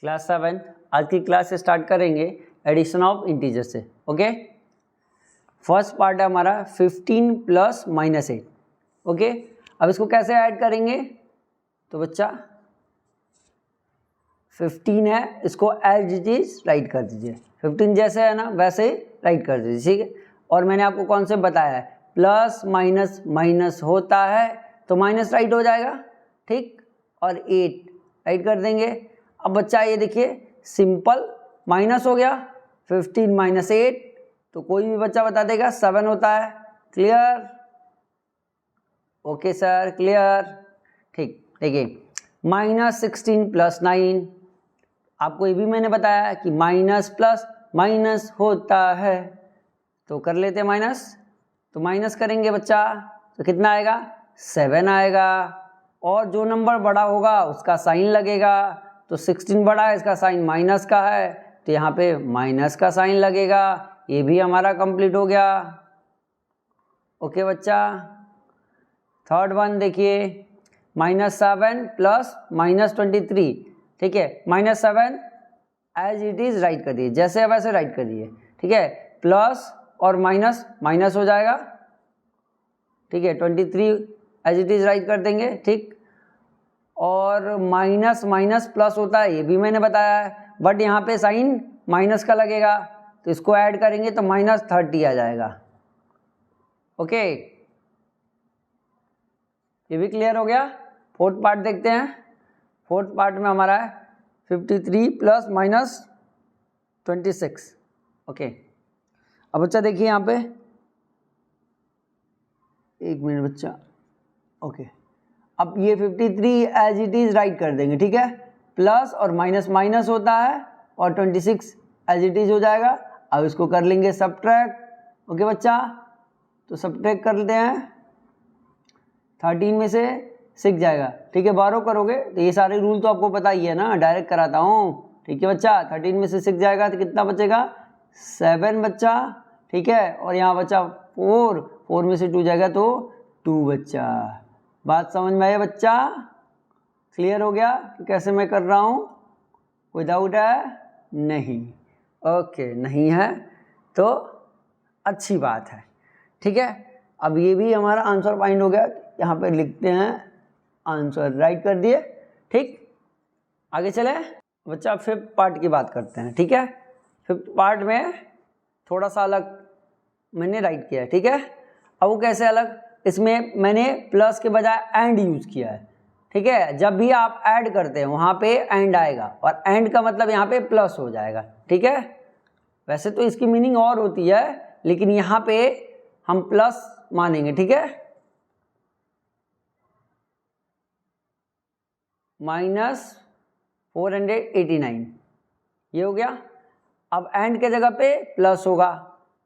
Class 7 आज की class start करेंगे एडिशन ऑफ इंटीजर से। ओके, फर्स्ट पार्ट है हमारा 15 प्लस -8। ओके, अब इसको कैसे ऐड करेंगे? तो बच्चा 15 है, इसको एज इट इज राइट कर दीजिए। 15 जैसे है ना वैसे ही राइट कर दीजिए, ठीक है। और मैंने आपको कॉन्सेप्ट बताया है, प्लस माइनस माइनस होता है तो माइनस राइट हो जाएगा, ठीक, और 8 राइट कर देंगे। अब बच्चा ये देखिए सिंपल माइनस हो गया, 15 माइनस 8 तो कोई भी बच्चा बता देगा 7 होता है। क्लियर? ओके सर, क्लियर, ठीक। देखिए -16 प्लस 9, आपको ये भी मैंने बताया कि माइनस प्लस माइनस होता है, तो कर लेते हैं माइनस। तो माइनस करेंगे बच्चा तो कितना आएगा? 7 आएगा। और जो नंबर बड़ा होगा उसका साइन लगेगा, तो 16 बड़ा है, इसका साइन माइनस का है, तो यहाँ पे माइनस का साइन लगेगा। ये भी हमारा कंप्लीट हो गया। ओके बच्चा, थर्ड वन देखिए, -7 प्लस -23, ठीक है। -7 एज इट इज राइट कर दिए, जैसे है वैसे राइट कर दिए, ठीक है। प्लस और माइनस माइनस हो जाएगा, ठीक है। 23 एज इट इज राइट कर देंगे, ठीक। और माइनस माइनस प्लस होता है, ये भी मैंने बताया है, बट यहाँ पे साइन माइनस का लगेगा, तो इसको ऐड करेंगे तो -30 आ जाएगा। ओके, ये भी क्लियर हो गया। फोर्थ पार्ट देखते हैं। फोर्थ पार्ट में हमारा है 53 प्लस -26। ओके, अब बच्चा देखिए यहाँ पे, एक मिनट बच्चा। ओके, अब ये 53 एज इट इज राइट कर देंगे, ठीक है। प्लस और माइनस माइनस होता है और 26 एज इट इज हो जाएगा। अब इसको कर लेंगे सब्ट्रैक्ट। ओके बच्चा, तो सब्ट्रैक्ट कर लेते हैं, 13 में से 6 जाएगा, ठीक है। 12 करोगे तो ये सारे रूल तो आपको पता ही है ना, डायरेक्ट कराता हूँ, ठीक है बच्चा। 13 में से 6 जाएगा तो कितना बचेगा? 7 बच्चा, ठीक है। और यहाँ बच्चा 4 में से 2 जाएगा तो 2 बच्चा। बात समझ में आया बच्चा? क्लियर हो गया कि कैसे मैं कर रहा हूँ? कोई डाउट है? नहीं? ओके, नहीं है तो अच्छी बात है, ठीक है। अब ये भी हमारा आंसर फाइंड हो गया, यहाँ पे लिखते हैं आंसर, राइट कर दिए, ठीक। आगे चले बच्चा, फिफ्थ पार्ट की बात करते हैं, ठीक है। फिफ्थ पार्ट में थोड़ा सा अलग मैंने राइट किया है, ठीक है। अब वो कैसे अलग? इसमें मैंने प्लस के बजाय एंड यूज किया है, ठीक है। जब भी आप ऐड करते हैं वहाँ पे एंड आएगा, और एंड का मतलब यहाँ पे प्लस हो जाएगा, ठीक है। वैसे तो इसकी मीनिंग और होती है, लेकिन यहाँ पे हम प्लस मानेंगे, ठीक है। -489 ये हो गया। अब एंड के जगह पे प्लस होगा,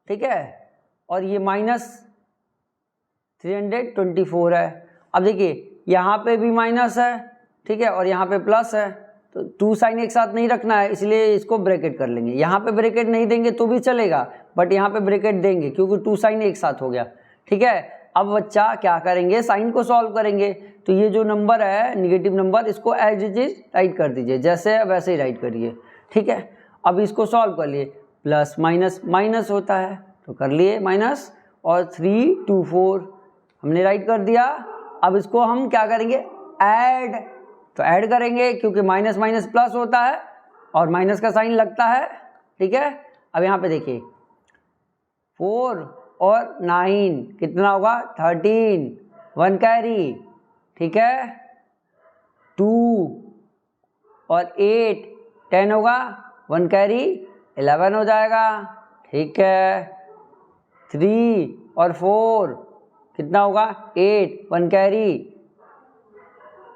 ठीक है। और ये -324 है। अब देखिए यहाँ पे भी माइनस है, ठीक है, और यहाँ पे प्लस है, तो 2 साइन एक साथ नहीं रखना है, इसलिए इसको ब्रैकेट कर लेंगे। यहाँ पे ब्रैकेट नहीं देंगे तो भी चलेगा, बट यहाँ पे ब्रैकेट देंगे क्योंकि 2 साइन एक साथ हो गया, ठीक है। अब बच्चा क्या करेंगे? साइन को सॉल्व करेंगे। तो ये जो नंबर है निगेटिव नंबर, इसको एज इट इज राइट कर दीजिए, जैसे है वैसे ही राइट करिए, ठीक है। अब इसको सॉल्व कर लिए, प्लस माइनस माइनस होता है तो कर लिए माइनस, और 3 2 4 हमने राइट कर दिया। अब इसको हम क्या करेंगे? ऐड, तो ऐड करेंगे क्योंकि माइनस माइनस प्लस होता है और माइनस का साइन लगता है, ठीक है। अब यहाँ पे देखिए 4 और 9 कितना होगा? 13, 1 कैरी, ठीक है। 2 और 8 10 होगा, 1 कैरी 11 हो जाएगा, ठीक है। 3 और 4 कितना होगा? 8, 1 कैरी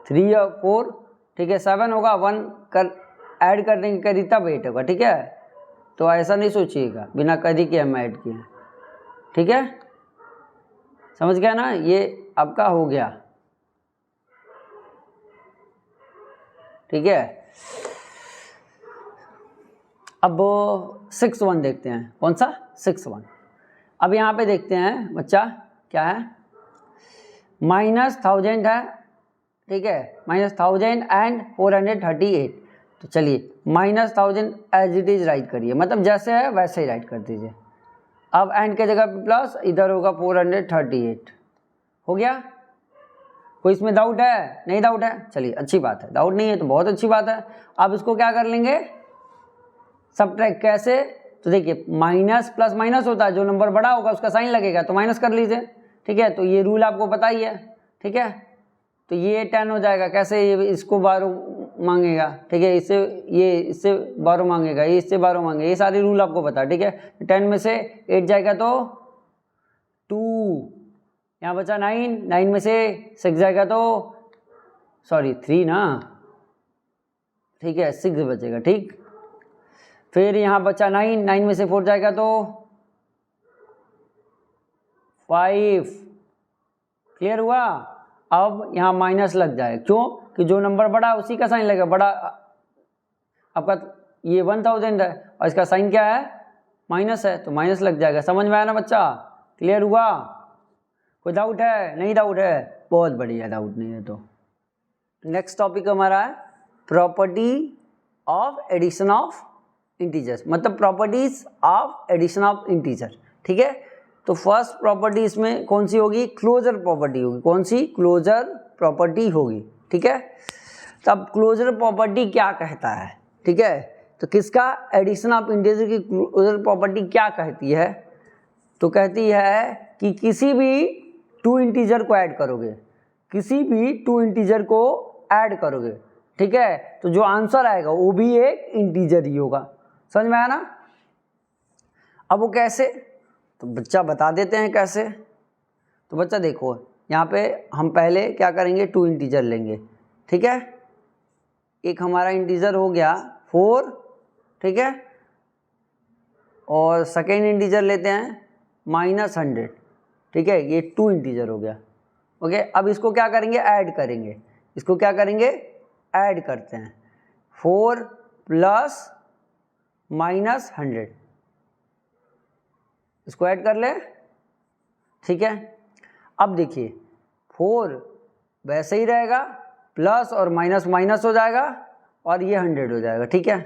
3 और 4, ठीक है, 7 होगा, 1 कर ऐड करने की करी तब 8 होगा, ठीक है। तो ऐसा नहीं सोचिएगा बिना करी के हम ऐड किए, ठीक है। समझ गया ना? ये आपका हो गया, ठीक है। अब 6 1 देखते हैं। कौन सा? 6 1। अब यहाँ पे देखते हैं बच्चा क्या है, -1000 है, ठीक है, -1000 एंड 438, तो चलिए -1000 एज इट इज़ राइट करिए, मतलब जैसे है वैसे ही राइट कर दीजिए। अब एंड के जगह पे प्लस, इधर होगा 438। हो गया? कोई इसमें डाउट है? नहीं डाउट है? चलिए अच्छी बात है, डाउट नहीं है तो बहुत अच्छी बात है। अब इसको क्या कर लेंगे, सबट्रैक्ट। कैसे? तो देखिए माइनस प्लस माइनस होता है, जो नंबर बड़ा होगा उसका साइन लगेगा तो माइनस कर लीजिए, ठीक है। तो ये रूल आपको पता ही है, ठीक है। तो ये 10 हो जाएगा। कैसे? ये इसको 12 मांगेगा, ठीक है, इससे 12 मांगेगा, ये इससे 12 मांगेगा, ये सारे रूल आपको पता है, ठीक है। 10 में से 8 जाएगा तो 2, यहाँ बचा 9, 9 में से 6 जाएगा तो 3 ना, ठीक है, 6 बचेगा, ठीक। फिर यहाँ बचा 9, 9 में से 4 जाएगा तो 5। क्लियर हुआ? अब यहाँ माइनस लग जाए, क्यों? कि जो नंबर बड़ा है उसी का साइन लगेगा। बड़ा आपका ये 1000 है और इसका साइन क्या है? माइनस है, तो माइनस लग जाएगा। समझ में आया ना बच्चा? क्लियर हुआ? कोई डाउट है? नहीं डाउट है? बहुत बढ़िया, डाउट नहीं है तो नेक्स्ट टॉपिक हमारा है property of addition of integers, मतलब properties of addition of integer, ठीक है। तो फर्स्ट प्रॉपर्टी इसमें कौन सी होगी? क्लोजर प्रॉपर्टी होगी। कौन सी? क्लोजर प्रॉपर्टी होगी, ठीक है। तब क्लोजर प्रॉपर्टी क्या कहता है, ठीक है। तो किसका? एडिशन ऑफ इंटीजर की क्लोजर प्रॉपर्टी क्या कहती है? तो कहती है कि किसी भी 2 इंटीजर को ऐड करोगे, किसी भी 2 इंटीजर को ऐड करोगे, ठीक है, तो जो आंसर आएगा वो भी एक इंटीजर ही होगा। समझ में आया ना? अब वो कैसे, तो बच्चा बता देते हैं कैसे। तो बच्चा देखो, यहाँ पे हम पहले क्या करेंगे, 2 इंटीजर लेंगे, ठीक है। एक हमारा इंटीजर हो गया 4, ठीक है, और सेकेंड इंटीजर लेते हैं -100, ठीक है, ये 2 इंटीजर हो गया। ओके, अब इसको क्या करेंगे? ऐड करेंगे। इसको क्या करेंगे? ऐड करते हैं। 4 + -100, इसको ऐड कर ले, ठीक है। अब देखिए 4 वैसे ही रहेगा, प्लस और माइनस माइनस हो जाएगा और ये 100 हो जाएगा, ठीक है।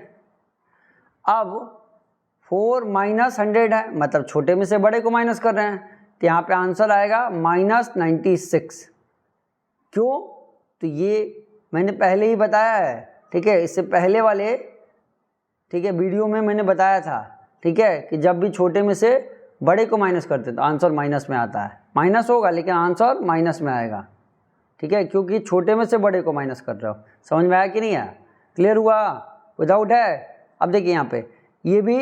अब 4 - 100 है, मतलब छोटे में से बड़े को माइनस कर रहे हैं, तो यहाँ पे आंसर आएगा -96। क्यों? तो ये मैंने पहले ही बताया है, ठीक है, इससे पहले वाले, ठीक है, वीडियो में मैंने बताया था, ठीक है, कि जब भी छोटे में से बड़े को माइनस करते तो आंसर माइनस में आता है। माइनस होगा लेकिन आंसर माइनस में आएगा, ठीक है, क्योंकि छोटे में से बड़े को माइनस कर रहे हो। समझ में आया कि नहीं आया? क्लियर हुआ? विदाउट है? अब देखिए यहाँ पे ये भी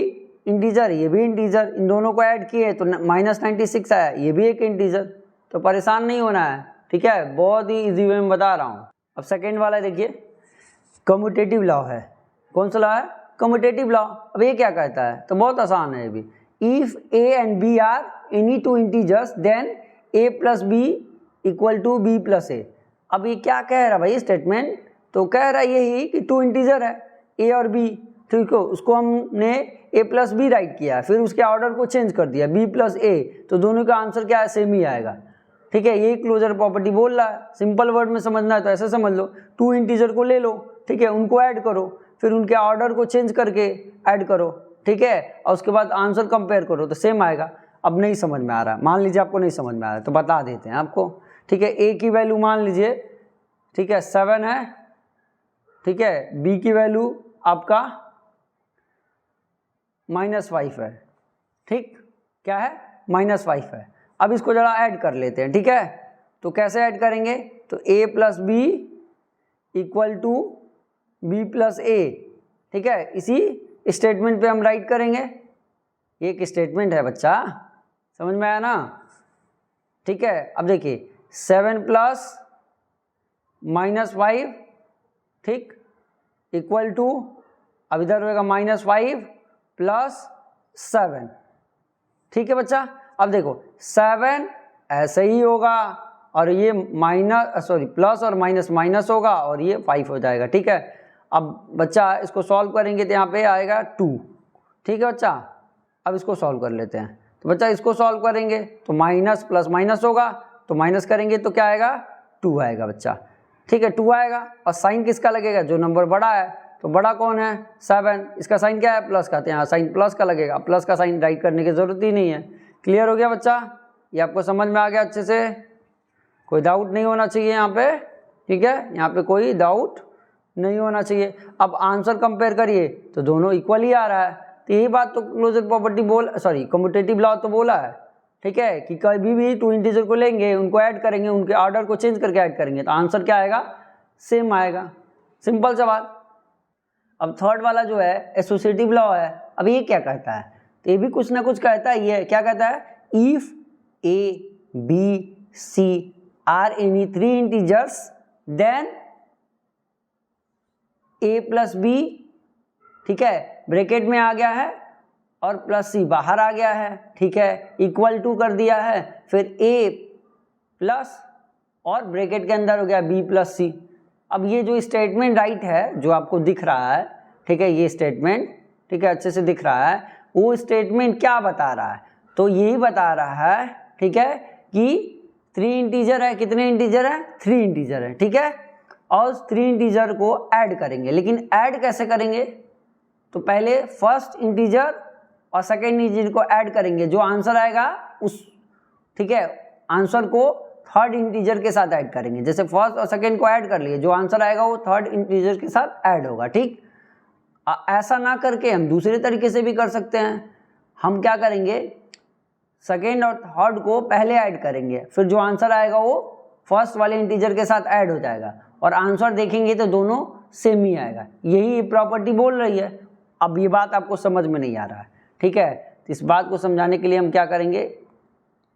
इंटीजर, ये भी इंटीजर, इन दोनों को ऐड किए तो -96 आया, ये भी एक इंटीजर, तो परेशान नहीं होना है, ठीक है, बहुत ही इजी वे में बता रहा हूँ। अब सेकेंड वाला देखिए, कम्यूटेटिव लॉ है। कौन सा लॉ है? Commutative law. अब ये क्या कहता है? तो बहुत आसान है ये भी। If a and b are any 2 integers then a + b = b + a। अब ये क्या कह रहा है भाई स्टेटमेंट? तो कह रहा है यही कि 2 इंटीजर है a और b, ठीक है, उसको हमने a + b राइट किया, फिर उसके ऑर्डर को चेंज कर दिया b + a, तो दोनों का आंसर क्या है? सेम ही आएगा, ठीक है। यही क्लोजर प्रॉपर्टी बोल रहा है। सिंपल वर्ड में समझना है तो ऐसे समझ लो, 2 इंटीजर को ले लो, ठीक है, उनको ऐड करो, फिर उनके ऑर्डर को चेंज करके ऐड करो, ठीक है, और उसके बाद आंसर कंपेयर करो तो सेम आएगा। अब नहीं समझ में आ रहा है, मान लीजिए आपको नहीं समझ में आ रहा है तो बता देते हैं आपको, ठीक है। a की वैल्यू मान लीजिए, ठीक है, 7 है, ठीक है, b की वैल्यू आपका -5 है, ठीक, क्या है? -5 है। अब इसको जरा ऐड कर लेते हैं, ठीक है। तो कैसे ऐड करेंगे? तो a + b = b + a, ठीक है, इसी स्टेटमेंट पे हम राइट करेंगे। ये एक स्टेटमेंट है बच्चा, समझ में आया ना? ठीक है। अब देखिए 7 + -5, ठीक, = अब इधर होगा -5 + 7, ठीक है बच्चा। अब देखो 7 ऐसे ही होगा और ये प्लस और माइनस माइनस होगा और ये 5 हो जाएगा, ठीक है। अब बच्चा इसको सॉल्व करेंगे तो यहाँ पे आएगा 2, ठीक है बच्चा। अब इसको सॉल्व कर लेते हैं। तो बच्चा इसको सॉल्व करेंगे तो माइनस प्लस माइनस होगा, तो माइनस करेंगे तो क्या आएगा? 2 आएगा बच्चा, ठीक है, 2 आएगा। और साइन किसका लगेगा? जो नंबर बड़ा है, तो बड़ा कौन है 7, इसका साइन क्या है प्लस का, तो यहाँ साइन प्लस का लगेगा, प्लस का साइन राइट करने की ज़रूरत ही नहीं है। क्लियर हो गया बच्चा, ये आपको समझ में आ गया अच्छे से, कोई डाउट नहीं होना चाहिए यहाँ पे, ठीक है, यहाँ पे कोई डाउट नहीं होना चाहिए। अब आंसर कंपेयर करिए तो दोनों इक्वल ही आ रहा है, तो यही बात तो क्लोजर प्रॉपर्टी कम्यूटेटिव लॉ तो बोला है, ठीक है, कि कभी भी 2 इंटीजर को लेंगे, उनको ऐड करेंगे, उनके ऑर्डर को चेंज करके ऐड करेंगे तो आंसर क्या आएगा, सेम आएगा। सिंपल सा बात। अब थर्ड वाला जो है एसोसिएटिव लॉ है, अब ये क्या कहता है, तो ये भी कुछ ना कुछ कहता है। ये क्या कहता है, if A B C are any 3 integers then A plus B, ठीक है, ब्रैकेट में आ गया है और प्लस सी बाहर आ गया है, ठीक है, इक्वल टू कर दिया है, फिर ए प्लस और ब्रैकेट के अंदर हो गया बी प्लस सी। अब ये जो स्टेटमेंट राइट है जो आपको दिख रहा है, ठीक है, ये स्टेटमेंट, ठीक है, अच्छे से दिख रहा है, वो स्टेटमेंट क्या बता रहा है, तो यही बता रहा है, ठीक है, कि 3 इंटीजर है, कितने इंटीजर है 3 इंटीजर है, ठीक है, और उस 3 इंटीजर को ऐड करेंगे। लेकिन ऐड कैसे करेंगे, तो पहले फर्स्ट इंटीजर और सेकेंड इंटीजर को ऐड करेंगे, जो आंसर आएगा उस, ठीक है, आंसर को थर्ड इंटीजर के साथ ऐड करेंगे। जैसे फर्स्ट और सेकेंड को ऐड कर लिए, जो आंसर आएगा वो थर्ड इंटीजर के साथ ऐड होगा, ठीक। ऐसा ना करके हम दूसरे तरीके से भी कर सकते हैं। हम क्या करेंगे, सेकेंड और थर्ड को पहले ऐड करेंगे, फिर जो आंसर आएगा वो फर्स्ट वाले इंटीजर के साथ ऐड हो जाएगा और आंसर देखेंगे तो दोनों सेम ही आएगा। यही प्रॉपर्टी बोल रही है। अब ये बात आपको समझ में नहीं आ रहा है, ठीक है, तो इस बात को समझाने के लिए हम क्या करेंगे,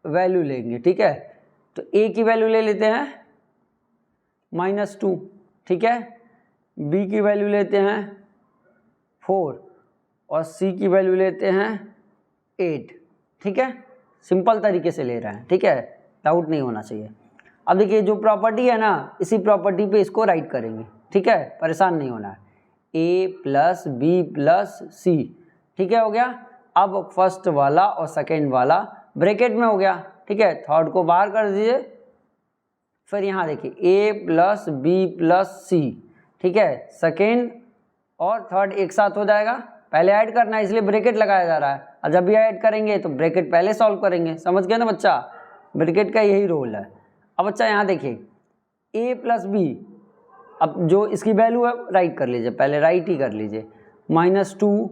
वैल्यू लेंगे, ठीक है। तो ए की वैल्यू ले लेते हैं -2, ठीक है, बी की वैल्यू लेते हैं 4 और सी की वैल्यू लेते हैं 8, ठीक है, सिंपल तरीके से ले रहे हैं, ठीक है, डाउट नहीं होना चाहिए। अब देखिए जो प्रॉपर्टी है ना, इसी प्रॉपर्टी पे इसको राइट करेंगे, ठीक है, परेशान नहीं होना है, a प्लस बी प्लस सी, ठीक है, हो गया। अब फर्स्ट वाला और सेकेंड वाला ब्रैकेट में हो गया, ठीक है, थर्ड को बाहर कर दीजिए, फिर यहाँ देखिए a प्लस बी प्लस सी, ठीक है, सेकेंड और थर्ड एक साथ हो जाएगा, पहले ऐड करना है इसलिए ब्रैकेट लगाया जा रहा है, और जब भी ऐड करेंगे तो ब्रैकेट पहले सॉल्व करेंगे, समझ गए ना बच्चा, ब्रैकेट का यही रोल है। अब बच्चा यहाँ देखिए a प्लस बी, अब जो इसकी वैल्यू है राइट कर लीजिए, पहले राइट ही कर लीजिए, -2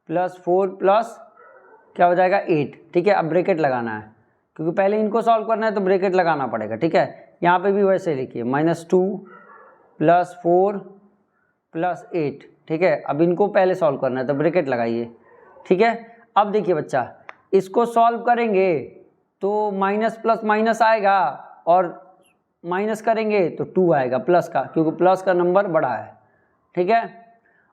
प्लस 4 प्लस क्या हो जाएगा 8, ठीक है। अब ब्रैकेट लगाना है क्योंकि पहले इनको सॉल्व करना है तो ब्रैकेट लगाना पड़ेगा, ठीक है। यहाँ पे भी वैसे लिखिए -2 प्लस 4 प्लस 8, ठीक है। अब इनको पहले सॉल्व करना है तो ब्रैकेट लगाइए, ठीक है। अब देखिए बच्चा, इसको सॉल्व करेंगे तो माइनस प्लस माइनस आएगा और माइनस करेंगे तो 2 आएगा प्लस का, क्योंकि प्लस का नंबर बड़ा है, ठीक है।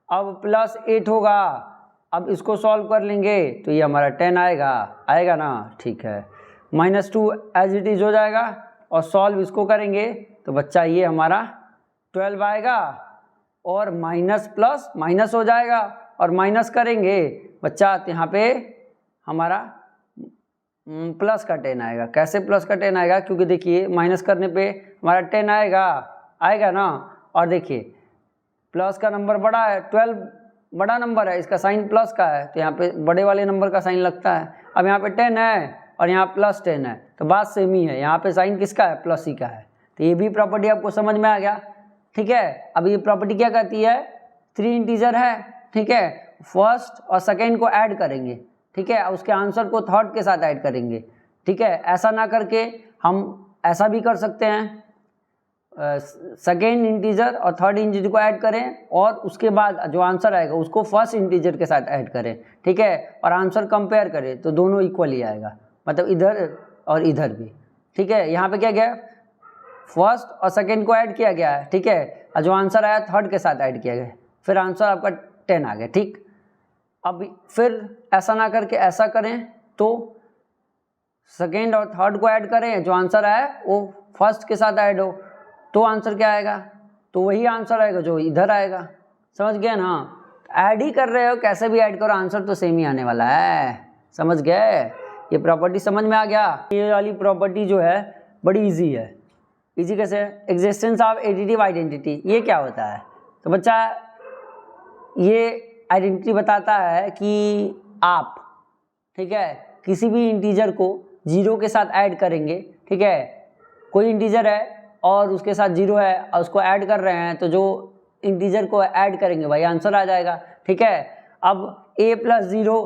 अब +8 होगा, अब इसको सॉल्व कर लेंगे तो ये हमारा 10 आएगा ना, ठीक है। -2 एज इट इज़ हो जाएगा और सॉल्व इसको करेंगे तो बच्चा ये हमारा 12 आएगा और माइनस प्लस माइनस हो जाएगा और माइनस करेंगे बच्चा तो यहाँ पे हमारा प्लस का 10 आएगा। कैसे प्लस का 10 आएगा, क्योंकि देखिए माइनस करने पे हमारा 10 आएगा ना, और देखिए प्लस का नंबर बड़ा है, 12 बड़ा नंबर है, इसका साइन प्लस का है तो यहाँ पे बड़े वाले नंबर का साइन लगता है। अब यहाँ पे 10 है और यहाँ +10 है तो बात सेम ही है, यहाँ पे साइन किसका है, प्लस ही का है। तो ये भी प्रॉपर्टी आपको समझ में आ गया, ठीक है। अब ये प्रॉपर्टी क्या कहती है, 3 इंटीजर है, ठीक है, फर्स्ट और सेकेंड को ऐड करेंगे, ठीक है, उसके आंसर को थर्ड के साथ ऐड करेंगे, ठीक है। ऐसा ना करके हम ऐसा भी कर सकते हैं, सेकेंड इंटीजर और थर्ड इंटीजर को ऐड करें और उसके बाद जो आंसर आएगा उसको फर्स्ट इंटीजर के साथ ऐड करें, ठीक है, और आंसर कंपेयर करें तो दोनों इक्वल ही आएगा, मतलब इधर और इधर भी, ठीक है। यहाँ पे क्या गया, फर्स्ट और सेकेंड को ऐड किया गया है, ठीक है, और जो आंसर आया थर्ड के साथ ऐड किया गया, फिर आंसर आपका 10 आ गया, ठीक। अब फिर ऐसा ना करके ऐसा करें तो सेकेंड और थर्ड को ऐड करें, जो आंसर आया वो फर्स्ट के साथ ऐड हो तो आंसर क्या आएगा, तो वही आंसर आएगा जो इधर आएगा, समझ गए ना। ऐड ही कर रहे हो, कैसे भी ऐड करो आंसर तो सेम ही आने वाला है, समझ गए। ये प्रॉपर्टी समझ में आ गया। ये वाली प्रॉपर्टी जो है बड़ी इजी है। इजी कैसे, एग्जिस्टेंस ऑफ एडिटिव आइडेंटिटी, ये क्या होता है, तो बच्चा ये आइडेंटिटी बताता है कि आप, ठीक है, किसी भी इंटीजर को 0 के साथ ऐड करेंगे, ठीक है, कोई इंटीजर है और उसके साथ 0 है और उसको ऐड कर रहे हैं, तो जो इंटीजर को ऐड करेंगे वही आंसर आ जाएगा, ठीक है। अब a + 0,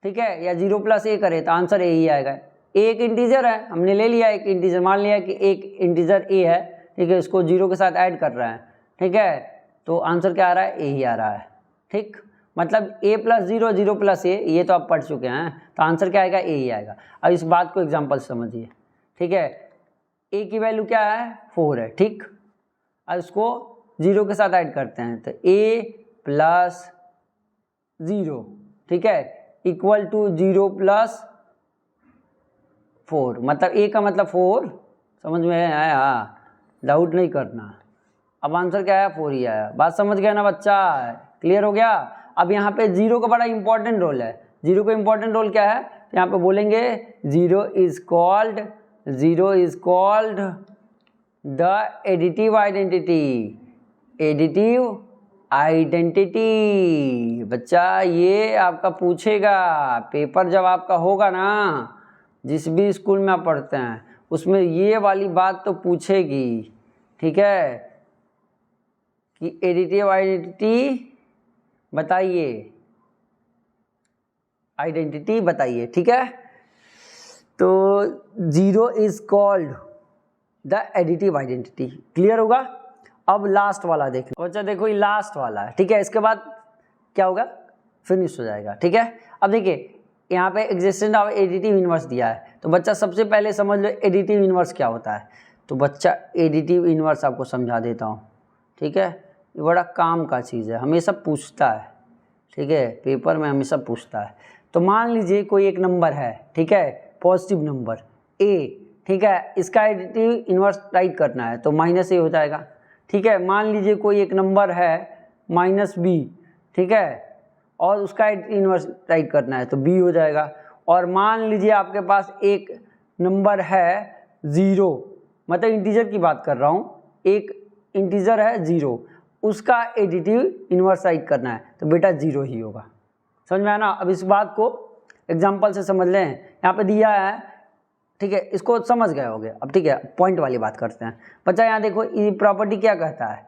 ठीक है, या 0 + a करें तो आंसर a ही आएगा। एक इंटीजर है, हमने ले लिया एक इंटीजर, मान लिया कि एक इंटीजर a है, ठीक है, उसको 0 के साथ ऐड कर रहा है, ठीक है, तो आंसर क्या आ रहा है, a ही आ रहा है, ठीक। मतलब a + 0, 0 + a, ये तो आप पढ़ चुके हैं, तो आंसर क्या आएगा, a ही आएगा। अब इस बात को एग्जाम्पल समझिए, ठीक है, a की वैल्यू क्या है, 4 है, ठीक। अब इसको 0 के साथ ऐड करते हैं तो a + 0, ठीक है, = 0 + 4, मतलब a का मतलब 4, समझ में आया, डाउट नहीं करना। अब आंसर क्या आया, 4 ही आया। बात समझ गया ना बच्चा, क्लियर हो गया। अब यहाँ पे 0 का बड़ा इंपॉर्टेंट रोल है। 0 का इंपॉर्टेंट रोल क्या है, तो यहाँ पे बोलेंगे 0 is called the additive identity, additive identity. बच्चा ये आपका पूछेगा, पेपर जब आपका होगा ना, जिस भी स्कूल में आप पढ़ते हैं उसमें ये वाली बात तो पूछेगी, ठीक है, कि एडिटिव आइडेंटिटी बताइए, आइडेंटिटी बताइए, ठीक है। तो 0 is called the additive identity, clear होगा। अब लास्ट वाला देखो बच्चा, देखो ये लास्ट वाला है, ठीक है, इसके बाद क्या होगा, फिनिश हो जाएगा, ठीक है। अब देखिए यहाँ पे एग्जिस्टेंस ऑफ एडिटिव इनवर्स दिया है, तो बच्चा सबसे पहले समझ लो एडिटिव इनवर्स क्या होता है। तो बच्चा एडिटिव इनवर्स आपको समझा देता हूँ, ठीक है, ये बड़ा काम का चीज़ है, हमेशा पूछता है, ठीक है, पेपर में हमेशा पूछता है। तो मान लीजिए कोई एक नंबर है, ठीक है, पॉजिटिव नंबर a, ठीक है, इसका एडिटिव इनवर्स राइट करना है तो -a हो जाएगा, ठीक है। मान लीजिए कोई एक नंबर है -b, ठीक है, और उसका इनवर्स राइट करना है तो b हो जाएगा। और मान लीजिए आपके पास एक नंबर है 0, मतलब इंटीजर की बात कर रहा हूँ, एक इंटीजर है 0, उसका एडिटिव इनवर्स राइट करना है तो बेटा 0 ही होगा। समझ में आया ना। अब इस बात को एग्जाम्पल से समझ लें, यहाँ पे दिया है, ठीक है, इसको समझ गए होगे। अब ठीक है, पॉइंट वाली बात करते हैं बच्चा। यहाँ देखो ये प्रॉपर्टी क्या कहता है,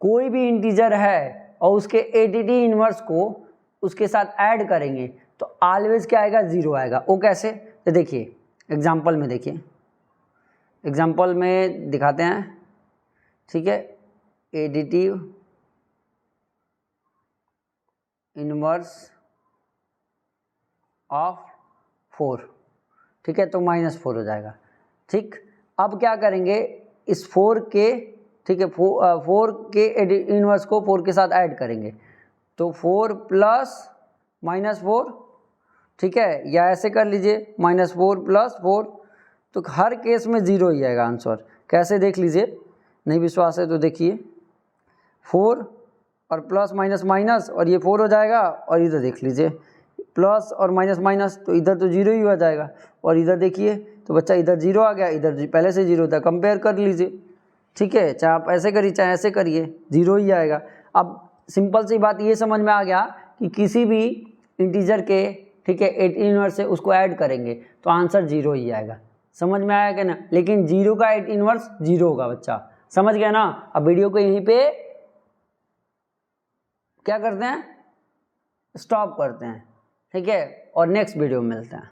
कोई भी इंटीजर है और उसके एडिटिव इनवर्स को उसके साथ ऐड करेंगे तो ऑलवेज क्या आएगा, 0 आएगा। वो कैसे, तो देखिए एग्जाम्पल में, देखिए एग्जाम्पल में दिखाते हैं, ठीक है, एडिटिव इनवर्स ऑफ 4, ठीक है, तो -4 हो जाएगा, ठीक। अब क्या करेंगे, इस 4 के, ठीक है, 4 के इनवर्स को 4 के साथ ऐड करेंगे तो 4 + -4, ठीक है, या ऐसे कर लीजिए -4 + 4, तो हर केस में 0 ही आएगा आंसर। कैसे देख लीजिए, नहीं विश्वास है तो देखिए, 4 और प्लस माइनस माइनस और ये 4 हो जाएगा, और इधर देख लीजिए प्लस और माइनस माइनस, तो इधर तो 0 ही हो जाएगा, और इधर देखिए तो बच्चा इधर 0 आ गया, इधर पहले से 0 था, कंपेयर कर लीजिए, ठीक है, चाहे आप ऐसे करिए चाहे ऐसे करिए 0 ही आएगा। अब सिंपल सी बात ये समझ में आ गया कि किसी भी इंटीजर के, ठीक है, 8 इनवर्स से उसको ऐड करेंगे तो आंसर 0 ही आएगा। समझ में आया क्या ना, लेकिन 0 का 8 इनवर्स 0 होगा बच्चा, समझ गया ना। अब वीडियो को यहीं पे क्या करते हैं, स्टॉप करते हैं, ठीक है, और नेक्स्ट वीडियो में मिलते हैं।